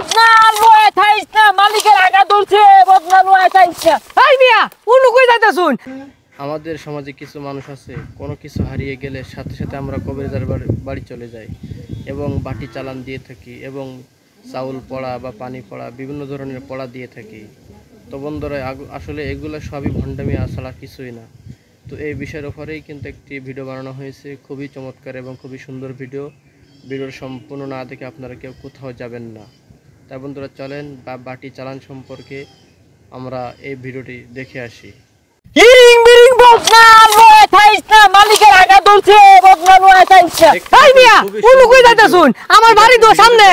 বদনা লয়ে থাইস না মালিকের আগা ধরছে বদনা লয়ে থাইস না এই মিয়া উনু কই যাইতাছুন আমাদের সমাজে কিছু মানুষ আছে কোনো কিছু হারিয়ে গেলে সাথে সাথে আমরা কবিরাজের বাড়ি চলে যাই এবং বাটি চালান দিয়ে থাকি এবং চাউল পড়া বা পানি পড়া বিভিন্ন ধরনের পড়া দিয়ে থাকি। তো বন্ধুরা আসলে এগুলো সবই ভণ্ডামি ছাড়া কিছুই না। তো এই বিষয়ের উপরেই কিন্তু একটি ভিডিও বানানো হয়েছে, খুবই চমৎকার এবং খুবই সুন্দর ভিডিওর সম্পূর্ণ না দেখে আপনারা কেউ কোথাও যাবেন না। তাই বন্ধুরা চলেন বাটি চালান সম্পর্কে আমরা এই ভিডিওটি দেখে আসি। হিরিং বিরিং বদনা লয়ে থাইস না মালিকের আগা ধরছে বদনা লয়ে থাইস না এই মিয়া উনু কই যাইতাছুন আমার বাড়ি তো সামনে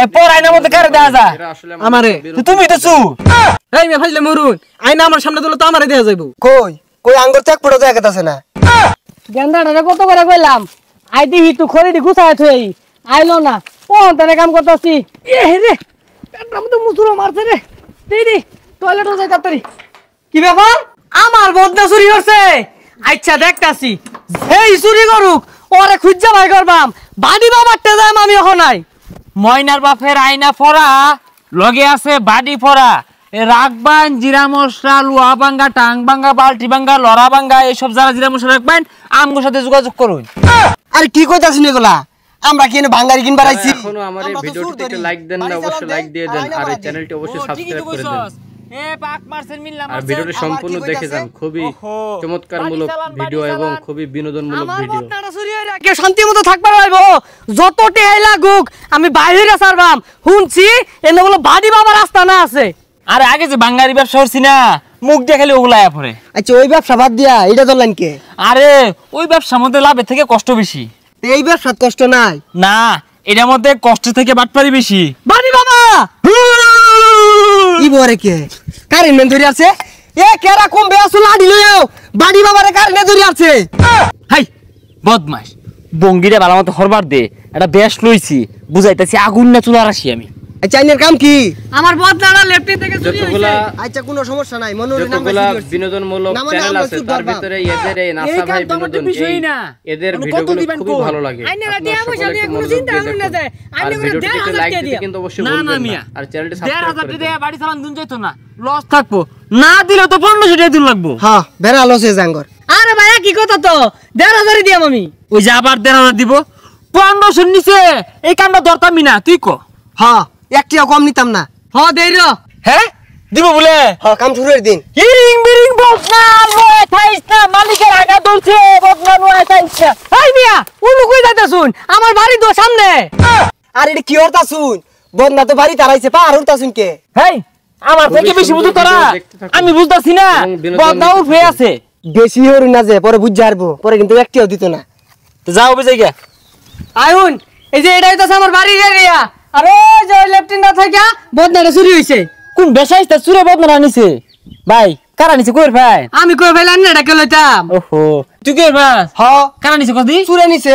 এ পরাইনা মধ্যে কারে দেয়া যা আমারে তুমি তো চু এই মিয়া ফাইলে মরুন আইনা আমার সামনে দিলে তো আমারে দেয়া যাইবো কই কই আঙ্গুর চাক পড়ে যায় কাছে না গেন্দাটা কত করে কইলাম আই দিহি তুই খড়িটি গুছায় থই আইলো না কোন তারে কাম করতাছি এ রে পেটটা মধ্যে মুসুরো মারছে রে দেই টয়লেটে যাই তাড়াতাড়ি কি ব্যাপার আমার বদনা চুরি করছে আচ্ছা দেখতাছি যেই চুরি করুক ওরে খুঁজা বাই করবাম বাড়ি বাবারটা যাম আমি এখন নাই ময়নার বাপের আয়না পড়া লগে আছে বাড়ি পড়া রাখবান জিরা মশলা লুয়া ভাঙ্গা টাং ভাঙ্গা বালতি ভাঙ্গা লড়া ভাঙ্গা এইসব যারা জিরা মশলা রাখবেন আমগোর সাথে যোগাযোগ করুন। আরে কি কইতাছিস এগুলা আমরা কি এনে ভাঙ্গারি কিনবার আইছি? এখনো আমার এই ভিডিওটিতে একটা লাইক দেন না, অবশ্যই লাইক দিয়ে দেন আর এই চ্যানেলটি অবশ্যই সাবস্ক্রাইব করে দেন। আর ভিডিওটি সম্পূর্ণ দেখে যান, খুবই চমৎকারমূলক ভিডিও এবং খুবই বিনোদনমূলক ভিডিও। কেউ শান্তি মতো থাকবার পারবো যত টেহাই লাগুক আমি বাইরে ছাড়বাম শুনছি এনে বলে বাড়ি বাবার রাস্তা না আছে। আরে আগে যে বাঙালি ব্যবসা করছি না মুখ দেখালে ওগুলায় পড়ে। আচ্ছা ওই ব্যবসা বাদ দিয়া এটা ধরলেন কে? আরে ওই ব্যবসার মধ্যে লাভের থেকে কষ্ট বেশি। এই ব্যবসার কষ্ট নাই না, এটার মধ্যে কষ্ট থেকে বাটপারি বেশি। বাড়ি বাবা কি বরে কে কারেন্ট ধরে আছে এ কেরা কম বেয়াসু লাডি লইও বাড়ি বাবারে কারেন্ট ধরে আছে। হাই বদমাশ বঙ্গিরে ভালো মতো হরবার দে এটা বেশ লইছি বুঝাইতাছি আগুন না চুলা রাশি আমি। আচ্ছা আইনের কাম কি? আমার বদনাটা লেফটি থেকে চুরি যতগুলা আচ্ছা কোনো সমস্যা নাই মনোরঞ্জন যতগুলা বিনোদনমূলক চ্যানেল আছে তার ভিতরে এদের এই নাসা ভাই বিনোদন এদের ভিডিওগুলো খুবই ভালো লাগে। আইনারা দিয়া বসে নিয়ে কোনো চিন্তা করুন না যায় আইনে করে 1000 টাকা দিও কিন্তু অবশ্যই বলবেন না আর চ্যানেলটি সাবস্ক্রাইব করে 1000 টাকা বাড়ি চালান দিন যাইতো না লস থাকবো না দিলে তো 1500 টাকা দিন লাগবো। হ্যাঁ বেরা লসে জাঙ্গর। আরে ভাই কি কথা তো 1500 দিয়াম আমি ওই যে আবার 1500 দিব 1500 নিচে এই কামটা দরতামই না তুই কো। হ্যাঁ একটিও কম নিতাম না। হ্যাঁ দেই রে হ্যাঁ দিব বলে হ্যাঁ কাম শুরুর দিন হিরিং বিরিং বদনা লয়ে থাইস না মালিকের আগা ধরছে বদনা লয়ে থাইস না এই মিয়া উনু কই যাইতাছুন আমার বাড়ি তো সামনে। আর এটা কি হরতা শুন বদনা তো বাড়ি তারাইছে পার হরতা শুন কে? হেই আমার থেকে বেশি বুঝো তোরা আমি বুঝতাছি না বদনা উঠে আছে বেশি হরু না যে পরে বুঝ যারবো পরে কিন্তু একটিও দিত না। তো যাও বুঝাই গে আইউন এই যে এটাই তো আমার বাড়ির এরিয়া আর ওই যে লেফটেন্ট থেকে বদনাটা চুরি হইছে। কোন বেশাইস্তা চুরে বদনা নিছে ভাই কারা নিছে কইর ভাই? আমি কই ভাই লান্না ডাকে লইতাম। ওহো তুই কইর ভাই? হ্যাঁ কারা নিছে কদি? চুরে নিছে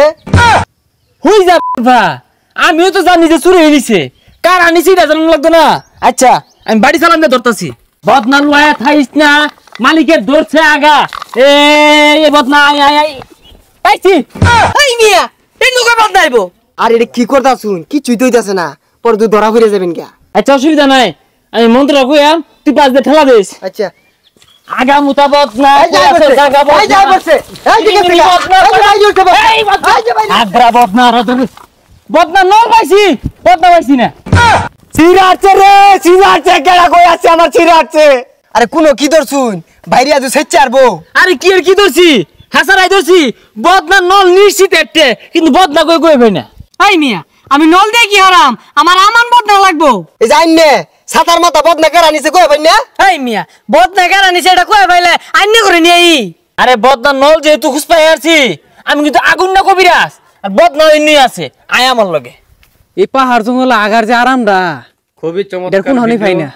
হই যা ভাই আমিও তো জানি যে চুরে নিছে কারা নিছে এটা জানা লাগতো না। আচ্ছা আমি বাড়ি চালান দে ধরতাছি বদনা লয়া থাইস না মালিকের ধরছে আগা এই বদনা আই পাইছি এই মিয়া এই লোকে বদনাইবো। আর এটা কি করতা শুন কিছুই দইতাছে না পরে তুই ধরা ফিরে যাবেন কে? আচ্ছা অসুবিধা নাই আমি মন্ত্র কইয়াম তুই পাঁচ দিয়ে ঠেলা দিস। আচ্ছা আগা মুতাবত না জায়গা বত এই যা বসে এই দিকে থেকে এই উঠে বস এই আদ্রা বদনা রতন বদনা ন পাইছি বদনা পাইছি না চিরাচ্ছে রে চিরাচ্ছে কেডা কই আছে আমার চিরাচ্ছে। আরে কোন কি দর শুন বাইরে আজ সেচ্ছে আরবো। আরে কি আর কি ধরছি হাসারাই ধরছি বদনা নল নিশ্চিত একটা কিন্তু বদনা কই কই ভাই না। এই মিয়া আমি নল দিয়ে কি হারাম আমার আমান বদনা লাগবো। এই জান নে সাতার মাথা বদনা কেরা নিছে কই ভাই না? এই মিয়া বদনা কেরা নিছে এটা কই ভাইলে আইনে করে নিই। আরে বদনা নল যেহেতু খুশ পাই আরছি আমি কিন্তু আগুন না কবিরাজ আর বদনা এনে আছে আয় আমার লগে। এই পাহাড় জঙ্গল আগার যে আরামটা খুবই চমৎকার কোন হনি পাই না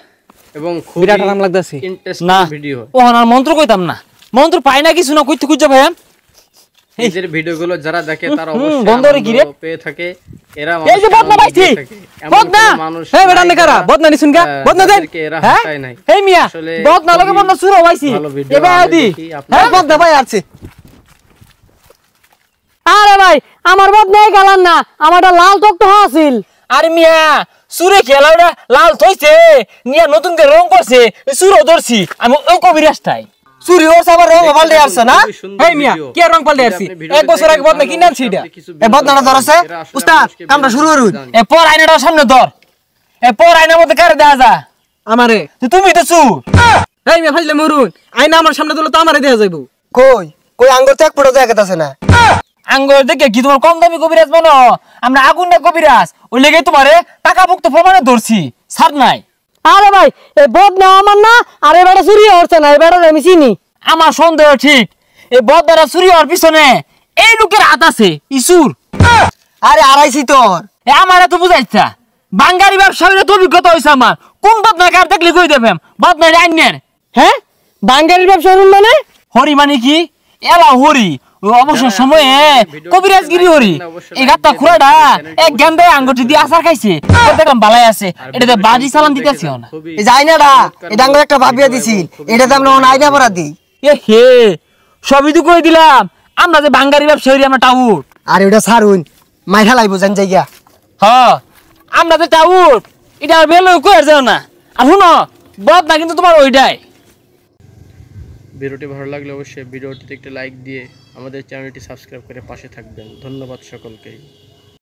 এবং খুবই বিরাট আরাম লাগতাছে। Interesting video. ও আর মন্ত্র কইতাম না মন্ত্র পাই না কিছু না কইতে খুঁজে ভাই এদের ভিডিওগুলো যারা দেখে তারা অবশ্যই বন্ধরে গিরে পেয়ে থাকে। এরা এই যে বদনা পাইছি বদনা এই বেটা নে কারা বদনা নিছুন গা বদনা দেন হ্যাঁ এই মিয়া বদনা লগে বদনা শুরু হইছি এবার আদি হ্যাঁ বদনা ভাই আছে। আরে ভাই আমার বদনাই গালান না আমারটা লাল টকটো আছিল আরে মিয়া সুরে খেলাটা লাল থইছে নিয়া নতুন করে রং করছে সুরও ধরছি আমি ওই কবিরাজটাই চুরি ওর আবার রং পাল্টে আসছে না খুবই সুন্দর এই মিয়া ভিডিও। কে রং পাল্টে আসছি আপনি ভিডিওতে 1 বছর আগে বদনা কিনে আনছি এটা কিছু এ বদনাটা ধরছে এরা আসলে উস্তাদ মানুষকে কামটা শুরু করুন এ পর আয়নাটা সামনে ধর এ পর আয়নার মধ্যে কারে দেয়া যা আমারে তুমি তো চু এই মিয়া ফাইলে মরুন আইনা আমার সামনে দিলে তো আমারে দেয়া যাইবো কই কই আঙ্গুর তো এক ফুটো দেখাতেছে না আঙ্গুর দেখে কি তোমার কম দামি কবিরাজ বানো আমরা আগুন না কবিরাজ ওই লেগে তোমারে টাকা ভুক্ত প্রমাণে ধরছি ছাড় নাই আরে ভাই এই বদনা আমার না আর এই বেটা চুরি হচ্ছে না এই বেটা আমি চিনি আমার সন্দেহ ঠিক এই বদনারা চুরি হওয়ার পিছনে এই লোকের হাত আছে ইসুর আরে আড়াইছি তোর এ আমার এত বুঝাইছা বাঙ্গারি ব্যবসায়ীর তো অভিজ্ঞতা হয়েছে আমার কোন বদনা কার দেখলে কই দেবেন বদনার আইনের হ্যাঁ বাঙ্গালির ব্যবসা করুন মানে হরি মানে কি এলা হরি ওই অবসর সময়ে কবিরাজগিরি হরি এই গাতটা খুড়াটা এক গেন্দে আঙ্গুটি দিয়ে আচার খাইছে দেখলাম বালাই আছে এটাতে বাজি চালান দিতেছি না খুবই এই যে আইনাটা এটা আঙ্গুর একটা ভাবিয়া দিছিল এটাতে আমরা অন আইনা পড়া দিই এ হে সবই তো কই দিলাম আমরা যে বাঙ্গারি ব্যবসায়ী আমরা টাউট আর ওটা ছাড়ুন মাইঠা লাইব জান জায়গা হ আমরা যে টাউট এটা আর বেলো কই আর যাও না আর শুনো বদনা কিন্তু তোমার ওইটাই ভিডিওটি ভালো লাগলে অবশ্যই ভিডিওটিতে একটি লাইক দিয়ে আমাদের চ্যানেলটি সাবস্ক্রাইব করে পাশে থাকবেন। ধন্যবাদ সকলকেই।